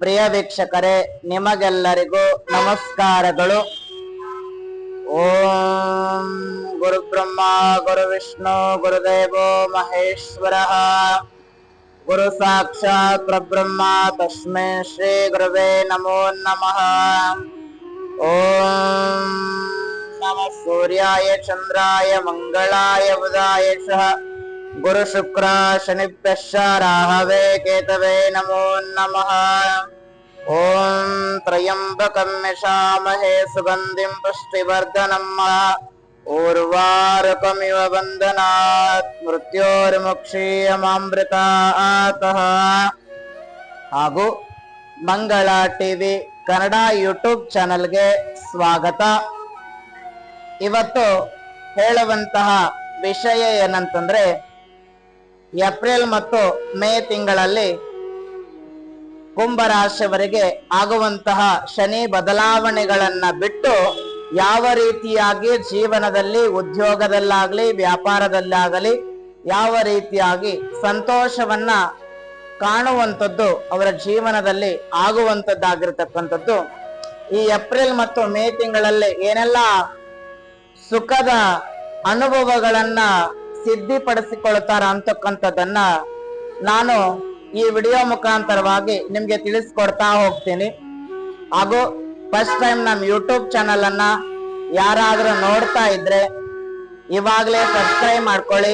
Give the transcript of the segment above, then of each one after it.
ಪ್ರಿಯ ವೀಕ್ಷಕರೇ, ನಿಮಗೆಲ್ಲರಿಗೂ ನಮಸ್ಕಾರಗಳು. ಓಂ ಗುರು ಬ್ರಹ್ಮ ಗುರು ವಿಷ್ಣು ಗುರುದೇವೋ ಮಹೇಶ್ವರ ಗುರು ಸಾಕ್ಷಾತ್ ಪರಬ್ರಹ್ಮ ತಸ್ಮೈ ಶ್ರೀ ಗುರುವೇ ನಮೋ ನಮಃ. ಓಂ ನಮಃ ಸೂರ್ಯಾಯ ಚಂದ್ರಾಯ ಮಂಗಳಾಯ ಬುಧಾಯ ಚ ಗುರು ಶುಕ್ರ ಶನಿಭ್ಯಶ್ಚ ರಾಹವೇ ಕೇತವೇ ನಮೋ ನಮಃ. ಓಂ ತ್ರಯಂಬಕಂ ಯಶಾಮಹೇ ಸುಗಂಧಿಂ ಪುಷ್ಟಿವರ್ಧನಂ ಊರ್ವಾರುಕಮಿವ ಬಂಧನಾತ್ ಮೃತ್ಯೋರ್ಮುಕ್ಷೀಯಮಾಮೃತಾತ್. ಹಾಗೂ ಮಂಗಳ ಟಿವಿ ಕನ್ನಡ ಯೂಟ್ಯೂಬ್ ಚಾನೆಲ್ಗೆ ಸ್ವಾಗತ. ಇವತ್ತು ಹೇಳುವಂತಹ ವಿಷಯ ಏನಂತಂದ್ರೆ, ಏಪ್ರಿಲ್ ಮತ್ತು ಮೇ ತಿಂಗಳಲ್ಲಿ ಕುಂಭರಾಶಿಯವರಿಗೆ ಆಗುವಂತಹ ಶನಿ ಬದಲಾವಣೆಗಳನ್ನ ಬಿಟ್ಟು ಯಾವ ರೀತಿಯಾಗಿ ಜೀವನದಲ್ಲಿ, ಉದ್ಯೋಗದಲ್ಲಾಗಲಿ ವ್ಯಾಪಾರದಲ್ಲಾಗಲಿ ಯಾವ ರೀತಿಯಾಗಿ ಸಂತೋಷವನ್ನ ಕಾಣುವಂಥದ್ದು ಅವರ ಜೀವನದಲ್ಲಿ ಆಗುವಂಥದ್ದಾಗಿರ್ತಕ್ಕಂಥದ್ದು. ಈ ಏಪ್ರಿಲ್ ಮತ್ತು ಮೇ ತಿಂಗಳಲ್ಲಿ ಏನೆಲ್ಲ ಸುಖದ ಅನುಭವಗಳನ್ನ ಸಿದ್ಧಿಪಡಿಸಿಕೊಳ್ತಾರ ಅಂತಕ್ಕಂಥದ್ದನ್ನ ನಾನು ಈ ವಿಡಿಯೋ ಮುಖಾಂತರವಾಗಿ ನಿಮ್ಗೆ ತಿಳಿಸ್ಕೊಡ್ತಾ ಹೋಗ್ತೀನಿ. ಹಾಗೂ ಫಸ್ಟ್ ಟೈಮ್ ನಮ್ಮ ಯೂಟ್ಯೂಬ್ ಚಾನಲ್ ಅನ್ನ ಯಾರಾದ್ರೂ ನೋಡ್ತಾ ಇದ್ರೆ ಇವಾಗಲೇ ಸಬ್ಸ್ಕ್ರೈಬ್ ಮಾಡ್ಕೊಳ್ಳಿ,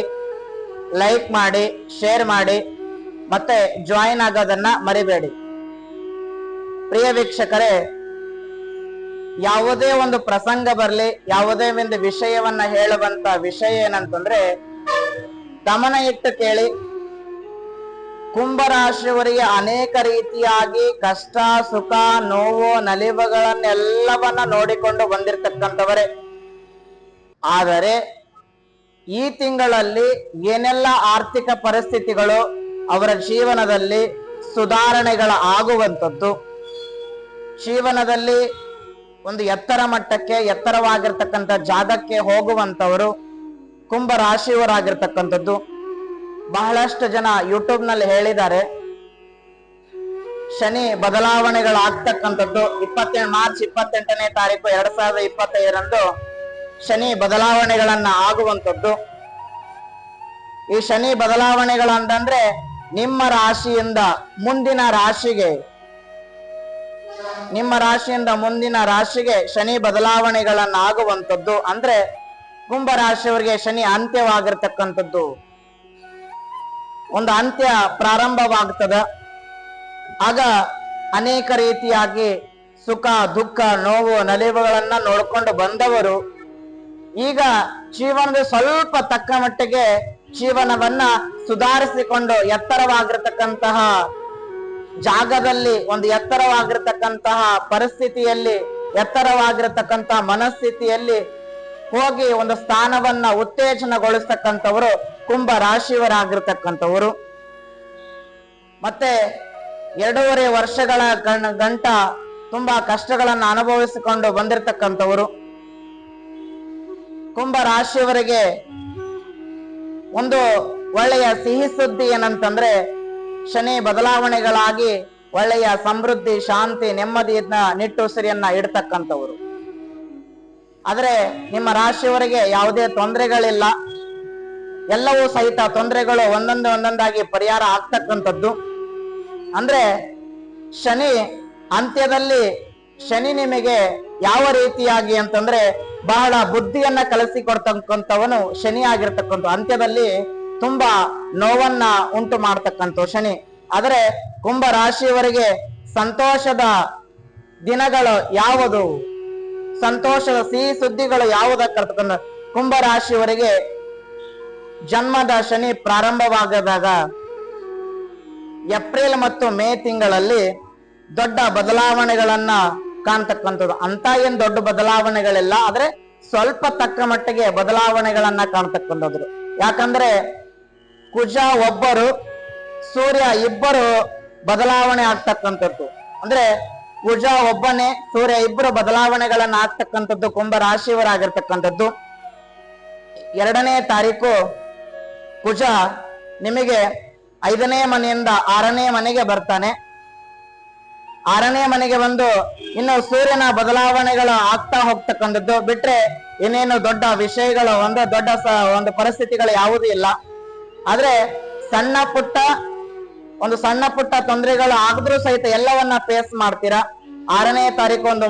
ಲೈಕ್ ಮಾಡಿ, ಶೇರ್ ಮಾಡಿ, ಮತ್ತೆ ಜಾಯಿನ್ ಆಗೋದನ್ನ ಮರಿಬೇಡಿ. ಪ್ರಿಯ ವೀಕ್ಷಕರೇ, ಯಾವುದೇ ಒಂದು ಪ್ರಸಂಗ ಬರಲಿ, ಯಾವುದೇ ಒಂದು ವಿಷಯವನ್ನ ಹೇಳುವಂತ ವಿಷಯ ಏನಂತಂದ್ರೆ ಗಮನ ಇಟ್ಟು ಕೇಳಿ. ಕುಂಭರಾಶಿಯವರಿಗೆ ಅನೇಕ ರೀತಿಯಾಗಿ ಕಷ್ಟ, ಸುಖ, ನೋವು, ನಲಿವುಗಳನ್ನೆಲ್ಲವನ್ನ ನೋಡಿಕೊಂಡು ಬಂದಿರತಕ್ಕಂಥವರೇ. ಆದರೆ ಈ ತಿಂಗಳಲ್ಲಿ ಏನೆಲ್ಲ ಆರ್ಥಿಕ ಪರಿಸ್ಥಿತಿಗಳು ಅವರ ಜೀವನದಲ್ಲಿ ಸುಧಾರಣೆಗಳ ಆಗುವಂಥದ್ದು, ಜೀವನದಲ್ಲಿ ಒಂದು ಎತ್ತರ ಮಟ್ಟಕ್ಕೆ, ಎತ್ತರವಾಗಿರ್ತಕ್ಕಂಥ ಜಾಗಕ್ಕೆ ಹೋಗುವಂತವರು ಕುಂಭರಾಶಿಯವರಾಗಿರ್ತಕ್ಕಂಥದ್ದು. ಬಹಳಷ್ಟು ಜನ ಯೂಟ್ಯೂಬ್ ನಲ್ಲಿ ಹೇಳಿದ್ದಾರೆ, ಶನಿ ಬದಲಾವಣೆಗಳಾಗ್ತಕ್ಕಂಥದ್ದು 27 ಮಾರ್ಚ್ 28ನೇ ತಾರೀಕು 2025ರಂದು ಶನಿ ಬದಲಾವಣೆಗಳನ್ನ ಆಗುವಂಥದ್ದು. ಈ ಶನಿ ಬದಲಾವಣೆಗಳಂತಂದ್ರೆ ನಿಮ್ಮ ರಾಶಿಯಿಂದ ಮುಂದಿನ ರಾಶಿಗೆ, ನಿಮ್ಮ ರಾಶಿಯಿಂದ ಮುಂದಿನ ರಾಶಿಗೆ ಶನಿ ಬದಲಾವಣೆಗಳನ್ನಾಗುವಂಥದ್ದು. ಅಂದ್ರೆ ಕುಂಭ ರಾಶಿಯವರಿಗೆ ಶನಿ ಅಂತ್ಯವಾಗಿರ್ತಕ್ಕಂಥದ್ದು, ಒಂದು ಅಂತ್ಯ ಪ್ರಾರಂಭವಾಗ್ತದ. ಆಗ ಅನೇಕ ರೀತಿಯಾಗಿ ಸುಖ, ದುಃಖ, ನೋವು, ನಲಿವುಗಳನ್ನ ನೋಡ್ಕೊಂಡು ಬಂದವರು ಈಗ ಜೀವನದ ಸ್ವಲ್ಪ ತಕ್ಕ ಮಟ್ಟಿಗೆ ಜೀವನವನ್ನ ಸುಧಾರಿಸಿಕೊಂಡು ಎತ್ತರವಾಗಿರ್ತಕ್ಕಂತಹ ಜಾಗದಲ್ಲಿ, ಒಂದು ಎತ್ತರವಾಗಿರ್ತಕ್ಕಂತಹ ಪರಿಸ್ಥಿತಿಯಲ್ಲಿ, ಎತ್ತರವಾಗಿರ್ತಕ್ಕಂತಹ ಮನಸ್ಥಿತಿಯಲ್ಲಿ ಹೋಗಿ ಒಂದು ಸ್ಥಾನವನ್ನ ಉತ್ತೇಜನಗೊಳಿಸ್ತಕ್ಕಂಥವರು ಕುಂಭ ರಾಶಿಯವರಾಗಿರ್ತಕ್ಕಂಥವರು. ಮತ್ತೆ 2.5 ವರ್ಷಗಳ ಗಂಟ ತುಂಬಾ ಕಷ್ಟಗಳನ್ನ ಅನುಭವಿಸಿಕೊಂಡು ಬಂದಿರತಕ್ಕಂಥವರು. ಕುಂಭ ರಾಶಿಯವರಿಗೆ ಒಂದು ಒಳ್ಳೆಯ ಸಿಹಿ ಸುದ್ದಿ ಏನಂತಂದ್ರೆ, ಶನಿ ಬದಲಾವಣೆಗಳಾಗಿ ಒಳ್ಳೆಯ ಸಮೃದ್ಧಿ, ಶಾಂತಿ, ನೆಮ್ಮದಿಯನ್ನ, ನಿಟ್ಟುಸಿರಿಯನ್ನ ಇಡ್ತಕ್ಕಂಥವ್ರು. ಆದ್ರೆ ನಿಮ್ಮ ರಾಶಿಯವರಿಗೆ ಯಾವುದೇ ತೊಂದರೆಗಳಿಲ್ಲ, ಎಲ್ಲವೂ ಸಹಿತ ತೊಂದರೆಗಳು ಒಂದೊಂದಾಗಿ ಪರಿಹಾರ ಆಗ್ತಕ್ಕಂಥದ್ದು. ಅಂದ್ರೆ ಶನಿ ಅಂತ್ಯದಲ್ಲಿ ಶನಿ ನಿಮಗೆ ಯಾವ ರೀತಿಯಾಗಿ ಅಂತಂದ್ರೆ ಬಹಳ ಬುದ್ಧಿಯನ್ನ ಕಲಿಸಿಕೊಡ್ತಕ್ಕಂಥವನು ಶನಿ ಆಗಿರ್ತಕ್ಕಂಥ. ಅಂತ್ಯದಲ್ಲಿ ತುಂಬಾ ನೋವನ್ನ ಉಂಟು ಮಾಡ್ತಕ್ಕಂಥ ಶನಿ. ಆದರೆ ಕುಂಭ ರಾಶಿಯವರಿಗೆ ಸಂತೋಷದ ದಿನಗಳು ಯಾವುದು, ಸಂತೋಷದ ಸಿಹಿ ಸುದ್ದಿಗಳು ಯಾವುದಕ್ಕಂತ ಕುಂಭ ರಾಶಿಯವರಿಗೆ ಜನ್ಮದ ಶನಿ ಪ್ರಾರಂಭವಾಗದಾಗ ಏಪ್ರಿಲ್ ಮತ್ತು ಮೇ ತಿಂಗಳಲ್ಲಿ ದೊಡ್ಡ ಬದಲಾವಣೆಗಳನ್ನ ಕಾಣ್ತಕ್ಕಂಥದ್ದು. ಅಂತ ಏನ್ ದೊಡ್ಡ ಬದಲಾವಣೆಗಳಿಲ್ಲ, ಆದ್ರೆ ಸ್ವಲ್ಪ ತಕ್ಕ ಮಟ್ಟಿಗೆ ಬದಲಾವಣೆಗಳನ್ನ ಕಾಣ್ತಕ್ಕಂಥದ್ದು. ಯಾಕಂದ್ರೆ ಕುಜ ಒಬ್ಬರು, ಸೂರ್ಯ ಇಬ್ಬರು ಬದಲಾವಣೆ ಆಗ್ತಕ್ಕಂಥದ್ದು. ಅಂದ್ರೆ ಕುಜ ಒಬ್ಬನೇ, ಸೂರ್ಯ ಇಬ್ಬರು ಬದಲಾವಣೆಗಳನ್ನ ಆಗ್ತಕ್ಕಂಥದ್ದು ಕುಂಭ ರಾಶಿಯವರಾಗಿರ್ತಕ್ಕಂಥದ್ದು. 2ನೇ ತಾರೀಕು ಕುಜ ನಿಮಗೆ 5ನೇ ಮನೆಯಿಂದ 6ನೇ ಮನೆಗೆ ಬರ್ತಾನೆ. 6ನೇ ಮನೆಗೆ ಬಂದು ಇನ್ನು ಸೂರ್ಯನ ಬದಲಾವಣೆಗಳು ಆಗ್ತಾ ಹೋಗ್ತಕ್ಕಂಥದ್ದು ಬಿಟ್ರೆ ಇನ್ನೇನು ದೊಡ್ಡ ವಿಷಯಗಳು ಒಂದು ಪರಿಸ್ಥಿತಿಗಳು ಯಾವುದೂ ಇಲ್ಲ. ಆದ್ರೆ ಸಣ್ಣ ಪುಟ್ಟ ತೊಂದರೆಗಳು ಆಗಿದ್ರೂ ಸಹಿತ ಎಲ್ಲವನ್ನ ಫೇಸ್ ಮಾಡ್ತೀರಾ. 6ನೇ ತಾರೀಕು ಒಂದು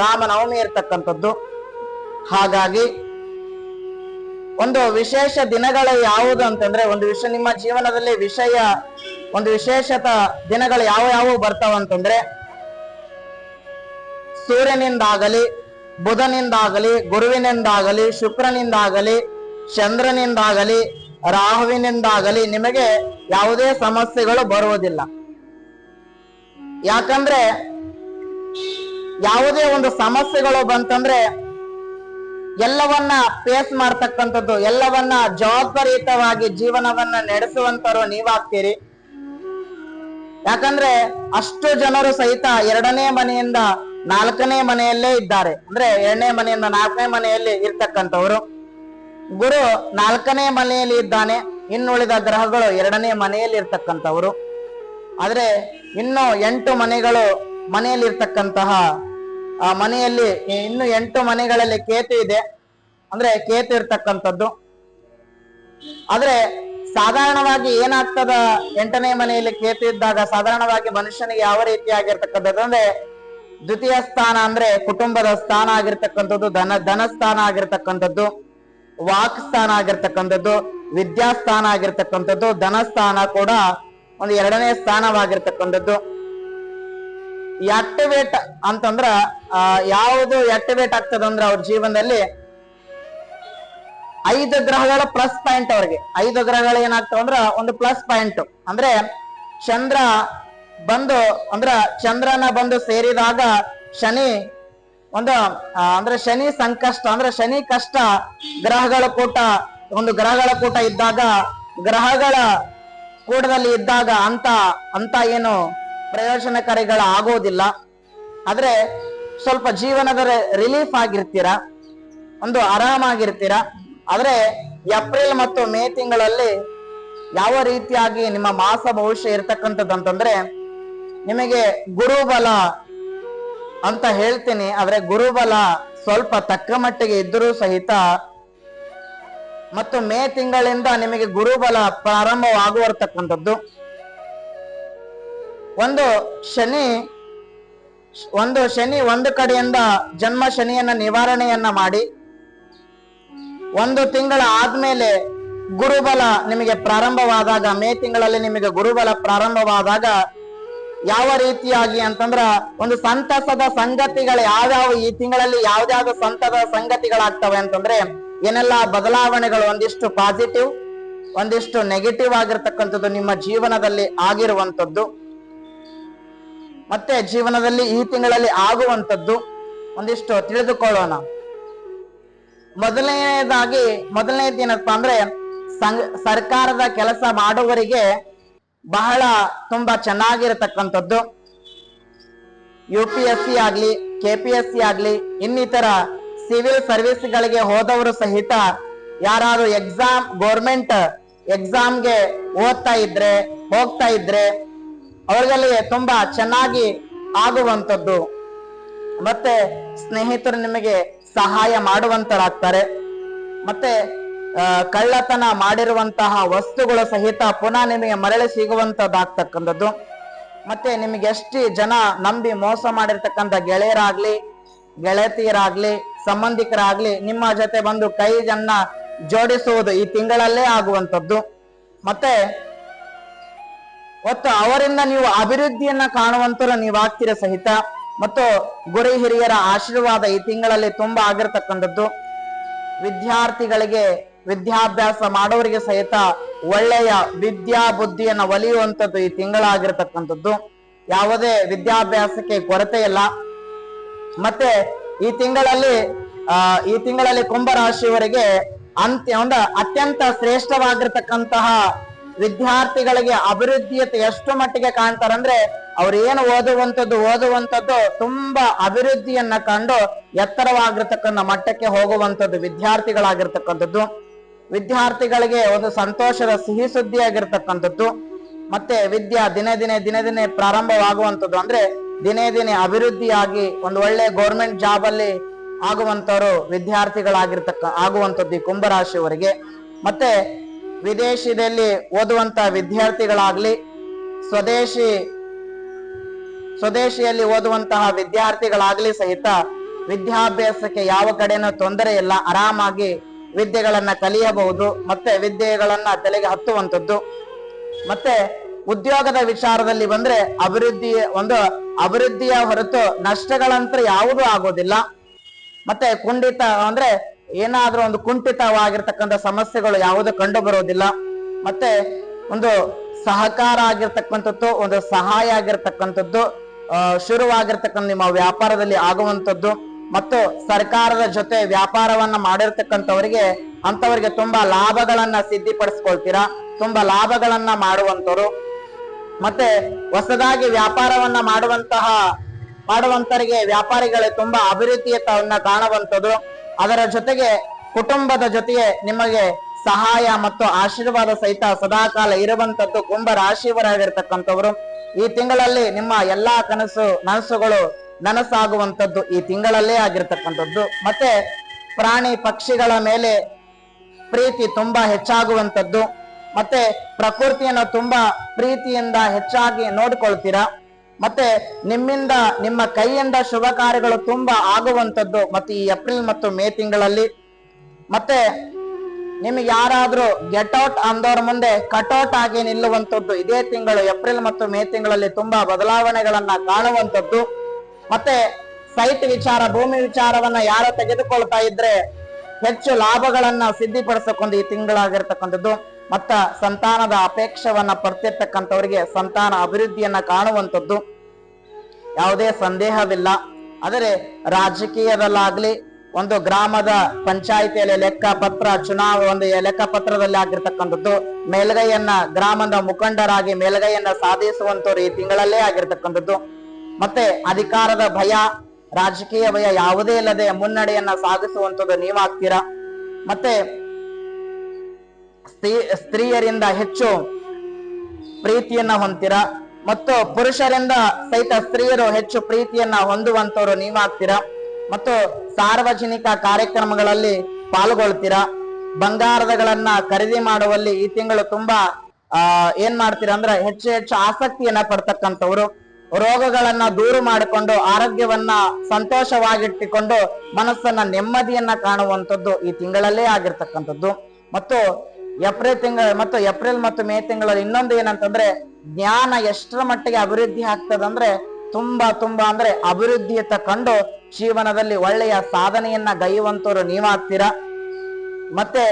ರಾಮನವಮಿ ಇರ್ತಕ್ಕಂಥದ್ದು. ಹಾಗಾಗಿ ಒಂದು ವಿಶೇಷ ದಿನಗಳು ಯಾವುದು ಅಂತಂದ್ರೆ ನಿಮ್ಮ ಜೀವನದಲ್ಲಿ ವಿಶೇಷತ ದಿನಗಳು ಯಾವ ಬರ್ತಾವಂತಂದ್ರೆ ಸೂರ್ಯನಿಂದಾಗಲಿ, ಬುಧನಿಂದಾಗಲಿ, ಗುರುವಿನಿಂದಾಗಲಿ, ಶುಕ್ರನಿಂದಾಗಲಿ, ಚಂದ್ರನಿಂದಾಗಲಿ, ರಾಹುವಿನಿಂದಾಗಲಿ ನಿಮಗೆ ಯಾವುದೇ ಸಮಸ್ಯೆಗಳು ಬರುವುದಿಲ್ಲ. ಯಾಕಂದ್ರೆ ಯಾವುದೇ ಒಂದು ಸಮಸ್ಯೆಗಳು ಬಂತಂದ್ರೆ ಎಲ್ಲವನ್ನ ಫೇಸ್ ಮಾಡ್ತಕ್ಕಂಥದ್ದು, ಎಲ್ಲವನ್ನ ಜವಾಬ್ದಾರಿಯುತವಾಗಿ ಜೀವನವನ್ನ ನಡೆಸುವಂತರು ನೀವಾಗ್ತೀರಿ. ಯಾಕಂದ್ರೆ ಅಷ್ಟು ಜನರು ಸಹಿತ 2ನೇ ಮನೆಯಿಂದ 4ನೇ ಮನೆಯಲ್ಲೇ ಇದ್ದಾರೆ. ಅಂದ್ರೆ 2ನೇ ಮನೆಯಿಂದ 4ನೇ ಮನೆಯಲ್ಲಿ ಇರ್ತಕ್ಕಂಥವ್ರು. ಗುರು 4ನೇ ಮನೆಯಲ್ಲಿ ಇದ್ದಾನೆ, ಇನ್ನುಳಿದ ಗ್ರಹಗಳು 2ನೇ ಮನೆಯಲ್ಲಿ ಇರ್ತಕ್ಕಂಥವ್ರು. ಆದ್ರೆ ಇನ್ನು 8 ಮನೆಗಳು ಮನೆಯಲ್ಲಿ ಇರ್ತಕ್ಕಂತಹ ಮನೆಯಲ್ಲಿ ಇನ್ನು 8 ಮನೆಗಳಲ್ಲಿ ಕೇತು ಇದೆ. ಅಂದ್ರೆ ಕೇತು ಇರ್ತಕ್ಕಂಥದ್ದು. ಆದ್ರೆ ಸಾಧಾರಣವಾಗಿ ಏನಾಗ್ತದ 8ನೇ ಮನೆಯಲ್ಲಿ ಕೇತು ಇದ್ದಾಗ ಸಾಧಾರಣವಾಗಿ ಮನುಷ್ಯನಿಗೆ ಯಾವ ರೀತಿಯಾಗಿರ್ತಕ್ಕಂಥದ್ದು ಅಂದ್ರೆ ದ್ವಿತೀಯ ಸ್ಥಾನ ಅಂದ್ರೆ ಕುಟುಂಬದ ಸ್ಥಾನ ಆಗಿರ್ತಕ್ಕಂಥದ್ದು, ಧನಸ್ಥಾನ ಆಗಿರ್ತಕ್ಕಂಥದ್ದು, ವಾಕ್ ಸ್ಥಾನ ಆಗಿರ್ತಕ್ಕಂಥದ್ದು, ವಿದ್ಯಾಸ್ಥಾನ ಆಗಿರ್ತಕ್ಕಂಥದ್ದು, ಧನಸ್ಥಾನ ಕೂಡ ಒಂದು 2ನೇ ಸ್ಥಾನವಾಗಿರ್ತಕ್ಕಂಥದ್ದು. ಆಕ್ಟಿವೇಟ್ ಅಂತಂದ್ರ ಯಾವುದು ಆಕ್ಟಿವೇಟ್ ಆಗ್ತದಂದ್ರ ಅವ್ರ ಜೀವನದಲ್ಲಿ 5 ಗ್ರಹಗಳ ಪ್ಲಸ್ ಪಾಯಿಂಟ್. ಅವ್ರಿಗೆ 5 ಗ್ರಹಗಳು ಏನಾಗ್ತಾವ ಅಂದ್ರ ಒಂದು ಪ್ಲಸ್ ಪಾಯಿಂಟ್. ಅಂದ್ರೆ ಚಂದ್ರನ ಬಂದು ಸೇರಿದಾಗ ಶನಿ ಶನಿ ಸಂಕಷ್ಟ ಅಂದ್ರೆ ಶನಿ ಕಷ್ಟ ಗ್ರಹಗಳ ಕೂಟ ಇದ್ದಾಗ ಗ್ರಹಗಳ ಕೂಟದಲ್ಲಿ ಇದ್ದಾಗ ಅಂತ ಏನು ಪ್ರಯೋಜನಕಾರಿಗಳ ಆಗೋದಿಲ್ಲ. ಆದ್ರೆ ಸ್ವಲ್ಪ ಜೀವನದ ರಿಲೀಫ್ ಆಗಿರ್ತೀರಾ, ಒಂದು ಆರಾಮಾಗಿರ್ತೀರಾ. ಆದ್ರೆ ಏಪ್ರಿಲ್ ಮತ್ತು ಮೇ ತಿಂಗಳಲ್ಲಿ ಯಾವ ರೀತಿಯಾಗಿ ನಿಮ್ಮ ಮಾಸ ಭವಿಷ್ಯ ಇರ್ತಕ್ಕಂಥದ್ದು ಅಂತಂದ್ರೆ ನಿಮಗೆ ಗುರುಬಲ ಅಂತ ಹೇಳ್ತೀನಿ. ಆದ್ರೆ ಗುರುಬಲ ಸ್ವಲ್ಪ ತಕ್ಕ ಮಟ್ಟಿಗೆ ಇದ್ದರೂ ಸಹಿತ ಮತ್ತು ಮೇ ತಿಂಗಳಿಂದ ನಿಮಗೆ ಗುರುಬಲ ಪ್ರಾರಂಭವಾಗುವರ್ತಕ್ಕಂಥದ್ದು. ಒಂದು ಶನಿ ಒಂದು ಕಡೆಯಿಂದ ಜನ್ಮ ಶನಿಯನ್ನ ನಿವಾರಣೆಯನ್ನ ಮಾಡಿ 1 ತಿಂಗಳ ಆದ್ಮೇಲೆ ಗುರುಬಲ ನಿಮಗೆ ಪ್ರಾರಂಭವಾದಾಗ, ಮೇ ತಿಂಗಳಲ್ಲಿ ನಿಮಗೆ ಗುರುಬಲ ಪ್ರಾರಂಭವಾದಾಗ ಯಾವ ರೀತಿಯಾಗಿ ಅಂತಂದ್ರ ಒಂದು ಸಂತಸದ ಸಂಗತಿಗಳು ಯಾವ್ಯಾವ ಈ ತಿಂಗಳಲ್ಲಿ ಯಾವ್ದಾವ್ದು ಸಂತದ ಸಂಗತಿಗಳಾಗ್ತವೆ ಅಂತಂದ್ರೆ ಏನೆಲ್ಲ ಬದಲಾವಣೆಗಳು, ಒಂದಿಷ್ಟು ಪಾಸಿಟಿವ್, ಒಂದಿಷ್ಟು ನೆಗೆಟಿವ್ ಆಗಿರ್ತಕ್ಕಂಥದ್ದು ನಿಮ್ಮ ಜೀವನದಲ್ಲಿ ಆಗಿರುವಂತದ್ದು, ಮತ್ತೆ ಜೀವನದಲ್ಲಿ ಈ ತಿಂಗಳಲ್ಲಿ ಆಗುವಂತದ್ದು ಒಂದಿಷ್ಟು ತಿಳಿದುಕೊಳ್ಳೋಣ. ಮೊದಲನೇದೇನಪ್ಪ ಅಂದ್ರೆ ಸರ್ಕಾರದ ಕೆಲಸ ಮಾಡುವವರಿಗೆ ಬಹಳ ತುಂಬಾ ಚೆನ್ನಾಗಿರತಕ್ಕಂಥದ್ದು. UPSC ಆಗ್ಲಿ, KPSC ಆಗ್ಲಿ, ಇನ್ನಿತರ ಸಿವಿಲ್ ಸರ್ವಿಸ್ಗಳಿಗೆ ಹೋದವರು ಸಹಿತ ಯಾರಾದ್ರೂ ಗೌರ್ಮೆಂಟ್ ಎಕ್ಸಾಮ್ಗೆ ಹೋಗ್ತಾ ಇದ್ರೆ ಅವ್ರಿಗಲ್ಲಿ ತುಂಬಾ ಚೆನ್ನಾಗಿ ಆಗುವಂಥದ್ದು. ಮತ್ತೆ ಸ್ನೇಹಿತರು ನಿಮಗೆ ಸಹಾಯ ಮಾಡುವಂತರಾಗ್ತಾರೆ. ಮತ್ತೆ ಕಳ್ಳತನ ಮಾಡಿರುವಂತಹ ವಸ್ತುಗಳು ಸಹಿತ ಪುನಃ ನಿಮಗೆ ಮರಳಿ ಸಿಗುವಂತದ್ದಾಗ್ತಕ್ಕಂಥದ್ದು. ಮತ್ತೆ ನಿಮಗೆ ಎಷ್ಟು ಜನ ನಂಬಿ ಮೋಸ ಮಾಡಿರ್ತಕ್ಕಂಥ ಗೆಳೆಯರಾಗ್ಲಿ, ಗೆಳತಿಯರಾಗ್ಲಿ, ಸಂಬಂಧಿಕರಾಗ್ಲಿ ನಿಮ್ಮ ಜೊತೆ ಬಂದು ಕೈಯನ್ನ ಜೋಡಿಸುವುದು ಈ ತಿಂಗಳಲ್ಲೇ ಆಗುವಂಥದ್ದು. ಮತ್ತೆ ಅವರಿಂದ ನೀವು ಅಭಿವೃದ್ಧಿಯನ್ನ ಕಾಣುವಂತರು ನೀವಾಗ್ತೀರ ಸಹಿತ. ಮತ್ತು ಗುರು ಹಿರಿಯರ ಆಶೀರ್ವಾದ ಈ ತಿಂಗಳಲ್ಲಿ ತುಂಬಾ ಆಗಿರ್ತಕ್ಕಂಥದ್ದು. ವಿದ್ಯಾರ್ಥಿಗಳಿಗೆ, ವಿದ್ಯಾಭ್ಯಾಸ ಮಾಡೋರಿಗೆ ಸಹಿತ ಒಳ್ಳೆಯ ವಿದ್ಯಾ ಬುದ್ಧಿಯನ್ನ ಒಲಿಯುವಂಥದ್ದು ಈ ತಿಂಗಳಾಗಿರ್ತಕ್ಕಂಥದ್ದು. ಯಾವುದೇ ವಿದ್ಯಾಭ್ಯಾಸಕ್ಕೆ ಕೊರತೆ ಇಲ್ಲ. ಮತ್ತೆ ಈ ತಿಂಗಳಲ್ಲಿ ಕುಂಭರಾಶಿಯವರಿಗೆ ಅತ್ಯಂತ ಶ್ರೇಷ್ಠವಾಗಿರ್ತಕ್ಕಂತಹ ವಿದ್ಯಾರ್ಥಿಗಳಿಗೆ ಅಭಿವೃದ್ಧಿಯತೆ ಎಷ್ಟು ಮಟ್ಟಿಗೆ ಕಾಣ್ತಾರಂದ್ರೆ ಅವ್ರು ಏನು ಓದುವಂಥದ್ದು ತುಂಬಾ ಅಭಿವೃದ್ಧಿಯನ್ನ ಕಂಡು ಎತ್ತರವಾಗಿರ್ತಕ್ಕಂಥ ಮಟ್ಟಕ್ಕೆ ಹೋಗುವಂಥದ್ದು ವಿದ್ಯಾರ್ಥಿಗಳಾಗಿರ್ತಕ್ಕಂಥದ್ದು. ವಿದ್ಯಾರ್ಥಿಗಳಿಗೆ ಒಂದು ಸಂತೋಷದ ಸಿಹಿ ಸುದ್ದಿ ಆಗಿರ್ತಕ್ಕಂಥದ್ದು. ಮತ್ತೆ ವಿದ್ಯಾ ದಿನೇ ದಿನೇ ಪ್ರಾರಂಭವಾಗುವಂಥದ್ದು, ಅಂದ್ರೆ ದಿನೇ ಅಭಿವೃದ್ಧಿಯಾಗಿ ಒಂದು ಒಳ್ಳೆ ಗೌರ್ಮೆಂಟ್ ಜಾಬ್ ಅಲ್ಲಿ ಆಗುವಂತವರು ಆಗುವಂಥದ್ದು ಈ ಕುಂಭರಾಶಿಯವರಿಗೆ. ಮತ್ತೆ ವಿದೇಶದಲ್ಲಿ ಓದುವಂತ ವಿದ್ಯಾರ್ಥಿಗಳಾಗ್ಲಿ, ಸ್ವದೇಶಿಯಲ್ಲಿ ಓದುವಂತಹ ವಿದ್ಯಾರ್ಥಿಗಳಾಗ್ಲಿ ಸಹಿತ ವಿದ್ಯಾಭ್ಯಾಸಕ್ಕೆ ಯಾವ ಕಡೆನೂ ತೊಂದರೆ ಇಲ್ಲ, ಆರಾಮಾಗಿ ವಿದ್ಯೆಗಳನ್ನ ಕಲಿಯಬಹುದು, ಮತ್ತೆ ವಿದ್ಯೆಗಳನ್ನ ತಲೆಗೆ ಹತ್ತುವಂಥದ್ದು. ಮತ್ತೆ ಉದ್ಯೋಗದ ವಿಚಾರದಲ್ಲಿ ಬಂದ್ರೆ ಅಭಿವೃದ್ಧಿಯ ಹೊರತು ನಷ್ಟಗಳಂತ್ರ ಯಾವುದೂ ಆಗೋದಿಲ್ಲ. ಮತ್ತೆ ಅಂದ್ರೆ ಏನಾದ್ರೂ ಒಂದು ಕುಂಠಿತವಾಗಿರ್ತಕ್ಕಂಥ ಸಮಸ್ಯೆಗಳು ಯಾವುದು ಕಂಡು ಬರೋದಿಲ್ಲ. ಮತ್ತೆ ಒಂದು ಸಹಕಾರ ಆಗಿರ್ತಕ್ಕಂಥದ್ದು, ಒಂದು ಸಹಾಯ ಆಗಿರ್ತಕ್ಕಂಥದ್ದು ಶುರುವಾಗಿರ್ತಕ್ಕಂಥ ನಿಮ್ಮ ವ್ಯಾಪಾರದಲ್ಲಿ ಆಗುವಂಥದ್ದು. ಮತ್ತು ಸರ್ಕಾರದ ಜೊತೆ ವ್ಯಾಪಾರವನ್ನ ಮಾಡಿರ್ತಕ್ಕಂಥವರಿಗೆ ಅಂತವರಿಗೆ ತುಂಬಾ ಲಾಭಗಳನ್ನ ಸಿದ್ಧಿಪಡಿಸ್ಕೊಳ್ತೀರಾ, ತುಂಬಾ ಲಾಭಗಳನ್ನ ಮಾಡುವಂತರು. ಮತ್ತೆ ಹೊಸದಾಗಿ ವ್ಯಾಪಾರವನ್ನ ಮಾಡುವಂತರಿಗೆ ವ್ಯಾಪಾರಿಗಳೇ ತುಂಬಾ ಅಭಿವೃದ್ಧಿಯನ್ನ ಕಾಣುವಂಥದ್ದು. ಅದರ ಜೊತೆಗೆ ಕುಟುಂಬದ ಜೊತೆಗೆ ನಿಮಗೆ ಸಹಾಯ ಮತ್ತು ಆಶೀರ್ವಾದ ಸಹಿತ ಸದಾಕಾಲ ಇರುವಂತದ್ದು ಕುಂಭ ರಾಶಿಯವರಾಗಿರ್ತಕ್ಕಂಥವ್ರು. ಈ ತಿಂಗಳಲ್ಲಿ ನಿಮ್ಮ ಎಲ್ಲಾ ನನಸುಗಳು ನನಸಾಗುವಂಥದ್ದು ಈ ತಿಂಗಳಲ್ಲೇ ಆಗಿರ್ತಕ್ಕಂಥದ್ದು. ಮತ್ತೆ ಪ್ರಾಣಿ ಪಕ್ಷಿಗಳ ಮೇಲೆ ಪ್ರೀತಿ ತುಂಬಾ ಹೆಚ್ಚಾಗುವಂಥದ್ದು. ಮತ್ತೆ ಪ್ರಕೃತಿಯನ್ನು ತುಂಬಾ ಪ್ರೀತಿಯಿಂದ ಹೆಚ್ಚಾಗಿ ನೋಡ್ಕೊಳ್ತೀರಾ. ಮತ್ತೆ ನಿಮ್ಮ ಕೈಯಿಂದ ಶುಭ ಕಾರ್ಯಗಳು ತುಂಬಾ ಆಗುವಂಥದ್ದು ಮತ್ತೆ ಈ ಏಪ್ರಿಲ್ ಮತ್ತು ಮೇ ತಿಂಗಳಲ್ಲಿ. ಮತ್ತೆ ನಿಮಗೆ ಯಾರಾದ್ರೂ ಗೆಟ್ ಔಟ್ ಅಂದವ್ರ ಮುಂದೆ ಕಟ್ಔಟ್ ಆಗಿ ನಿಲ್ಲುವಂಥದ್ದು ಇದೇ ತಿಂಗಳು ಏಪ್ರಿಲ್ ಮತ್ತು ಮೇ ತಿಂಗಳಲ್ಲಿ ತುಂಬಾ ಬದಲಾವಣೆಗಳನ್ನ ಕಾಣುವಂಥದ್ದು. ಮತ್ತೆ ಸೈಟ್ ವಿಚಾರ, ಭೂಮಿ ವಿಚಾರವನ್ನ ಯಾರು ತೆಗೆದುಕೊಳ್ತಾ ಇದ್ರೆ ಹೆಚ್ಚು ಲಾಭಗಳನ್ನ ಸಿದ್ಧಿಪಡಿಸಕೊಂಡು ಈ ತಿಂಗಳಾಗಿರ್ತಕ್ಕಂಥದ್ದು. ಮತ್ತ ಸಂತಾನದ ಅಪೇಕ್ಷವನ್ನ ಪಡ್ತಿರ್ತಕ್ಕಂಥವರಿಗೆ ಸಂತಾನ ಅಭಿವೃದ್ಧಿಯನ್ನ ಕಾಣುವಂಥದ್ದು ಯಾವುದೇ ಸಂದೇಹವಿಲ್ಲ. ಆದರೆ ರಾಜಕೀಯದಲ್ಲಾಗ್ಲಿ, ಒಂದು ಗ್ರಾಮದ ಪಂಚಾಯಿತಿಯಲ್ಲಿ ಒಂದು ಲೆಕ್ಕಪತ್ರದಲ್ಲಿ ಆಗಿರ್ತಕ್ಕಂಥದ್ದು ಗ್ರಾಮದ ಮುಖಂಡರಾಗಿ ಮೇಲ್ಗೈಯನ್ನ ಸಾಧಿಸುವಂತವ್ರು ಈ ತಿಂಗಳಲ್ಲೇ ಆಗಿರ್ತಕ್ಕಂಥದ್ದು. ಮತ್ತೆ ಅಧಿಕಾರದ ಭಯ, ರಾಜಕೀಯ ಭಯ ಯಾವುದೇ ಇಲ್ಲದೆ ಮುನ್ನಡೆಯನ್ನ ಸಾಗಿಸುವಂಥದ್ದು ನೀವಾಗ್ತೀರಾ. ಮತ್ತೆ ಸ್ತ್ರೀಯರಿಂದ ಹೆಚ್ಚು ಪ್ರೀತಿಯನ್ನ ಹೊಂದ್ತೀರಾ ಮತ್ತು ಪುರುಷರಿಂದ ಸಹಿತ ಸ್ತ್ರೀಯರು ಹೆಚ್ಚು ಪ್ರೀತಿಯನ್ನ ಹೊಂದುವಂತವ್ರು ನೀವಾಗ್ತೀರಾ. ಮತ್ತು ಸಾರ್ವಜನಿಕ ಕಾರ್ಯಕ್ರಮಗಳಲ್ಲಿ ಪಾಲ್ಗೊಳ್ತೀರಾ. ಬಂಗಾರಗಳನ್ನ ಖರೀದಿ ಮಾಡುವಲ್ಲಿ ಈ ತಿಂಗಳು ತುಂಬಾ ಏನ್ ಮಾಡ್ತೀರಾ ಅಂದ್ರೆ ಹೆಚ್ಚು ಆಸಕ್ತಿಯನ್ನ ಪಡ್ತಕ್ಕಂಥವ್ರು. ರೋಗಗಳನ್ನ ದೂರ ಮಾಡಿಕೊಂಡು ಆರೋಗ್ಯವನ್ನ ಸಂತೋಷವಾಗಿಟ್ಟುಕೊಂಡು ಮನಸ್ಸನ್ನ ನೆಮ್ಮದಿಯನ್ನ ಕಾಣುವಂಥದ್ದು ಈ ತಿಂಗಳಲ್ಲೇ ಆಗಿರ್ತಕ್ಕಂಥದ್ದು. ಮತ್ತು ಏಪ್ರಿಲ್ ಮತ್ತು ಮೇ ತಿಂಗಳಲ್ಲಿ ಇನ್ನೊಂದು ಏನಂತಂದ್ರೆ ಜ್ಞಾನ ಎಷ್ಟರ ಮಟ್ಟಿಗೆ ಅಭಿವೃದ್ಧಿ ಆಗ್ತದಂದ್ರೆ ತುಂಬಾ ಅಂದ್ರೆ ಅಭಿವೃದ್ಧಿಯತ್ತ ಕಂಡು ಜೀವನದಲ್ಲಿ ಒಳ್ಳೆಯ ಸಾಧನೆಯನ್ನ ಗೈಯುವಂತವ್ರು ನೀವಾಗ್ತೀರಾ. ಮತ್ತೆ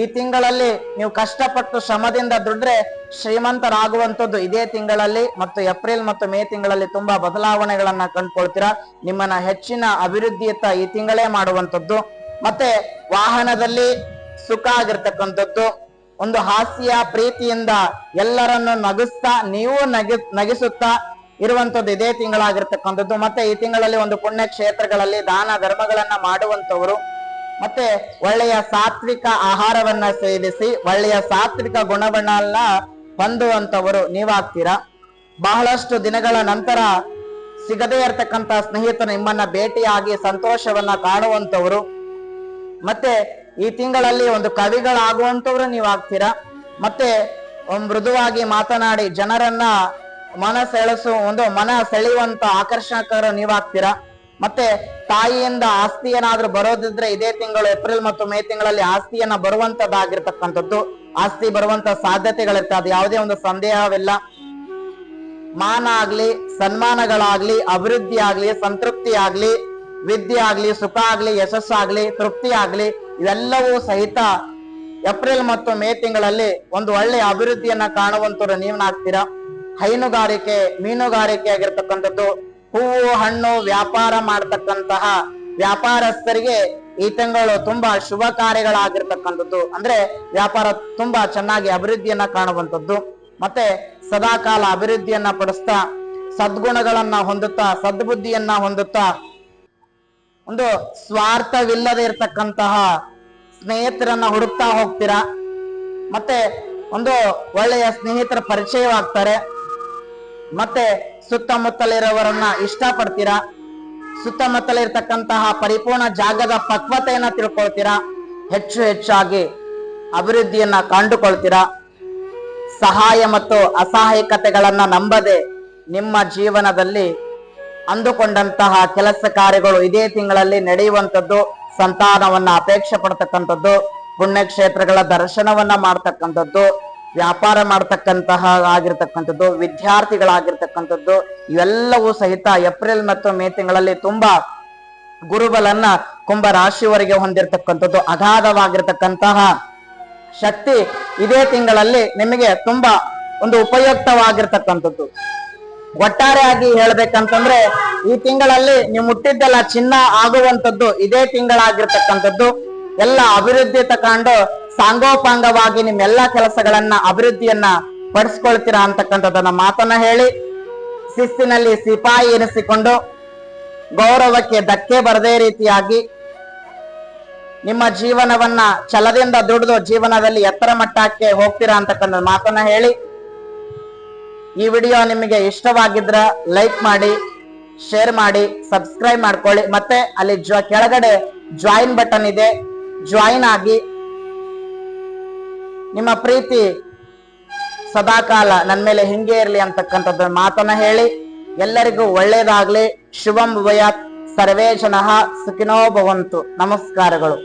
ಈ ತಿಂಗಳಲ್ಲಿ ನೀವು ಕಷ್ಟಪಟ್ಟು ಶ್ರಮದಿಂದ ದುಡ್ರೆ ಶ್ರೀಮಂತರಾಗುವಂಥದ್ದು ಇದೇ ತಿಂಗಳಲ್ಲಿ. ಮತ್ತು ಏಪ್ರಿಲ್ ಮತ್ತು ಮೇ ತಿಂಗಳಲ್ಲಿ ತುಂಬಾ ಬದಲಾವಣೆಗಳನ್ನ ಕಂಡುಕೊಳ್ತೀರಾ. ನಿಮ್ಮನ್ನ ಹೆಚ್ಚಿನ ಅಭಿವೃದ್ಧಿಯತ್ತ ಈ ತಿಂಗಳೇ ಮಾಡುವಂಥದ್ದು. ಮತ್ತೆ ವಾಹನದಲ್ಲಿ ಸುಖ ಆಗಿರ್ತಕ್ಕಂಥದ್ದು, ಒಂದು ಹಾಸ್ಯ ಪ್ರೀತಿಯಿಂದ ಎಲ್ಲರನ್ನು ನಗಿಸ್ತಾ ನೀವು ನಗಿಸುತ್ತಾ ಇರುವಂತದ್ದು ಇದೇ ತಿಂಗಳಾಗಿರ್ತಕ್ಕಂಥದ್ದು. ಮತ್ತೆ ಈ ತಿಂಗಳಲ್ಲಿ ಒಂದು ಪುಣ್ಯ ಕ್ಷೇತ್ರಗಳಲ್ಲಿ ದಾನ ಧರ್ಮಗಳನ್ನ ಮಾಡುವಂತವರು, ಮತ್ತೆ ಒಳ್ಳೆಯ ಸಾತ್ವಿಕ ಆಹಾರವನ್ನ ಸೇವಿಸಿ ಒಳ್ಳೆಯ ಸಾತ್ವಿಕ ಗುಣಗಳನ್ನ ಹೊಂದುವಂತವರು ನೀವಾಗ್ತೀರಾ. ಬಹಳಷ್ಟು ದಿನಗಳ ನಂತರ ಸಿಗದೇ ಇರತಕ್ಕಂತ ಸ್ನೇಹಿತರು ನಿಮ್ಮನ್ನ ಭೇಟಿಯಾಗಿ ಸಂತೋಷವನ್ನ ಕಾಣುವಂತವರು. ಮತ್ತೆ ಈ ತಿಂಗಳಲ್ಲಿ ಒಂದು ಕವಿಗಳಾಗುವಂತವ್ರು ನೀವಾಗ್ತೀರಾ. ಮತ್ತೆ ಮೃದುವಾಗಿ ಮಾತನಾಡಿ ಜನರನ್ನ ಮನ ಸೆಳೆಯುವಂತ ಆಕರ್ಷಕರು ನೀವಾಗ್ತೀರಾ. ಮತ್ತೆ ತಾಯಿಯಿಂದ ಆಸ್ತಿ ಏನಾದ್ರೂ ಬರೋದಿದ್ರೆ ಇದೇ ತಿಂಗಳು ಏಪ್ರಿಲ್ ಮತ್ತು ಮೇ ತಿಂಗಳಲ್ಲಿ ಆಸ್ತಿಯನ್ನ ಬರುವಂತದ್ದಾಗಿರ್ತಕ್ಕಂಥದ್ದು, ಆಸ್ತಿ ಬರುವಂತ ಸಾಧ್ಯತೆಗಳಿರ್ತದೆ, ಅದು ಯಾವುದೇ ಒಂದು ಸಂದೇಹವಿಲ್ಲ. ಮಾನ ಆಗ್ಲಿ, ಸನ್ಮಾನಗಳಾಗ್ಲಿ, ಅಭಿವೃದ್ಧಿ ಆಗ್ಲಿ, ಸಂತೃಪ್ತಿ ಆಗ್ಲಿ, ವಿದ್ಯೆ ಆಗ್ಲಿ, ಸುಖ ಆಗ್ಲಿ, ಯಶಸ್ಸಾಗ್ಲಿ, ತೃಪ್ತಿ ಆಗ್ಲಿ, ಇವೆಲ್ಲವೂ ಸಹಿತ ಏಪ್ರಿಲ್ ಮತ್ತು ಮೇ ತಿಂಗಳಲ್ಲಿ ಒಂದು ಒಳ್ಳೆಯ ಅಭಿವೃದ್ಧಿಯನ್ನ ಕಾಣುವಂತವ್ರು ನೀವನಾಗ್ತೀರಾ. ಹೈನುಗಾರಿಕೆ, ಮೀನುಗಾರಿಕೆ ಆಗಿರ್ತಕ್ಕಂಥದ್ದು, ಹೂವು ಹಣ್ಣು ವ್ಯಾಪಾರ ಮಾಡ್ತಕ್ಕಂತಹ ವ್ಯಾಪಾರಸ್ಥರಿಗೆ ಈ ತಿಂಗಳು ತುಂಬಾ ಶುಭ ಕಾರ್ಯಗಳಾಗಿರ್ತಕ್ಕಂಥದ್ದು, ಅಂದ್ರೆ ವ್ಯಾಪಾರ ತುಂಬಾ ಚೆನ್ನಾಗಿ ಅಭಿವೃದ್ಧಿಯನ್ನ ಕಾಣುವಂಥದ್ದು. ಮತ್ತೆ ಸದಾಕಾಲ ಅಭಿವೃದ್ಧಿಯನ್ನ ಪಡಿಸ್ತಾ ಸದ್ಗುಣಗಳನ್ನ ಹೊಂದುತ್ತಾ ಸದ್ಬುದ್ಧಿಯನ್ನ ಹೊಂದುತ್ತಾ ಒಂದು ಸ್ವಾರ್ಥವಿಲ್ಲದೆ ಇರತಕ್ಕಂತಹ ಸ್ನೇಹಿತರನ್ನ ಹುಡುಕ್ತಾ ಹೋಗ್ತೀರಾ. ಮತ್ತೆ ಒಂದು ಒಳ್ಳೆಯ ಸ್ನೇಹಿತರ ಪರಿಚಯವಾಗ್ತಾರೆ. ಮತ್ತೆ ಸುತ್ತಮುತ್ತಲಿರೋವರನ್ನ ಇಷ್ಟಪಡ್ತೀರಾ. ಸುತ್ತಮುತ್ತಲಿರ್ತಕ್ಕಂತಹ ಪರಿಪೂರ್ಣ ಜಾಗದ ಪಕ್ವತೆಯನ್ನ ತಿಳ್ಕೊಳ್ತೀರಾ. ಹೆಚ್ಚು ಹೆಚ್ಚಾಗಿ ಅಭಿವೃದ್ಧಿಯನ್ನ ಕಂಡುಕೊಳ್ತೀರಾ. ಸಹಾಯ ಮತ್ತು ಅಸಹಾಯಕತೆಗಳನ್ನ ನಂಬದೆ ನಿಮ್ಮ ಜೀವನದಲ್ಲಿ ಅಂದುಕೊಂಡಂತಹ ಕೆಲಸ ಕಾರ್ಯಗಳು ಇದೇ ತಿಂಗಳಲ್ಲಿ ನಡೆಯುವಂಥದ್ದು. ಸಂತಾನವನ್ನ ಅಪೇಕ್ಷೆ ಪಡ್ತಕ್ಕಂಥದ್ದು, ಪುಣ್ಯಕ್ಷೇತ್ರಗಳ ದರ್ಶನವನ್ನ ಮಾಡ್ತಕ್ಕಂಥದ್ದು, ವ್ಯಾಪಾರ ಮಾಡ್ತಕ್ಕಂತಹ ಆಗಿರ್ತಕ್ಕಂಥದ್ದು, ವಿದ್ಯಾರ್ಥಿಗಳಾಗಿರ್ತಕ್ಕಂಥದ್ದು, ಇವೆಲ್ಲವೂ ಸಹಿತ ಏಪ್ರಿಲ್ ಮತ್ತು ಮೇ ತಿಂಗಳಲ್ಲಿ ತುಂಬಾ ಗುರುಬಲನ್ನ ಕುಂಭ ರಾಶಿಯವರಿಗೆ ಹೊಂದಿರತಕ್ಕಂಥದ್ದು. ಅಗಾಧವಾಗಿರ್ತಕ್ಕಂತಹ ಶಕ್ತಿ ಇದೇ ತಿಂಗಳಲ್ಲಿ ನಿಮಗೆ ತುಂಬಾ ಒಂದು ಉಪಯುಕ್ತವಾಗಿರ್ತಕ್ಕಂಥದ್ದು. ಒಟ್ಟಾರೆಯಾಗಿ ಹೇಳ್ಬೇಕಂತಂದ್ರೆ ಈ ತಿಂಗಳಲ್ಲಿ ನೀವು ಮುಟ್ಟಿದ್ದೆಲ್ಲ ಚಿನ್ನ ಆಗುವಂಥದ್ದು ಇದೇ ತಿಂಗಳಾಗಿರ್ತಕ್ಕಂಥದ್ದು. ಎಲ್ಲ ಅಭಿವೃದ್ಧಿ ತಕೊಂಡು ಸಾಂಗೋಪಾಂಗವಾಗಿ ನಿಮ್ಮೆಲ್ಲ ಕೆಲಸಗಳನ್ನ ಅಭಿವೃದ್ಧಿಯನ್ನ ಪಡಿಸ್ಕೊಳ್ತೀರಾ ಅಂತಕ್ಕಂಥದ್ದನ್ನ ಮಾತನ್ನ ಹೇಳಿ, ಶಿಸ್ತಿನಲ್ಲಿ ಸಿಪಾಯಿ ಎನಿಸಿಕೊಂಡು ಗೌರವಕ್ಕೆ ಧಕ್ಕೆ ಬರದೇ ರೀತಿಯಾಗಿ ನಿಮ್ಮ ಜೀವನವನ್ನ ಛಲದಿಂದ ದುಡಿದು ಜೀವನದಲ್ಲಿ ಎತ್ತರ ಮಟ್ಟಕ್ಕೆ ಹೋಗ್ತೀರಾ ಅಂತಕ್ಕಂಥ ಮಾತನ್ನ ಹೇಳಿ, ಈ ವಿಡಿಯೋ ನಿಮಗೆ ಇಷ್ಟವಾಗಿದ್ರ ಲೈಕ್ ಮಾಡಿ, ಶೇರ್ ಮಾಡಿ, ಸಬ್ಸ್ಕ್ರೈಬ್ ಮಾಡ್ಕೊಳ್ಳಿ. ಮತ್ತೆ ಅಲ್ಲಿ ಕೆಳಗಡೆ ಜಾಯಿನ್ ಬಟನ್ ಇದೆ, ಜಾಯಿನ್ ಆಗಿ ನಿಮ್ಮ ಪ್ರೀತಿ ಸದಾಕಾಲ ನನ್ನ ಮೇಲೆ ಹಿಂಗೆ ಇರಲಿ ಅಂತಕ್ಕಂಥದ್ದು ಮಾತನ್ನ ಹೇಳಿ, ಎಲ್ಲರಿಗೂ ಒಳ್ಳೇದಾಗ್ಲಿ. ಶುಭಂ ಭೂಯಾತ್. ಸರ್ವೇ ಜನಃ ಸುಖಿನೋ ಭವಂತು. ನಮಸ್ಕಾರಗಳು.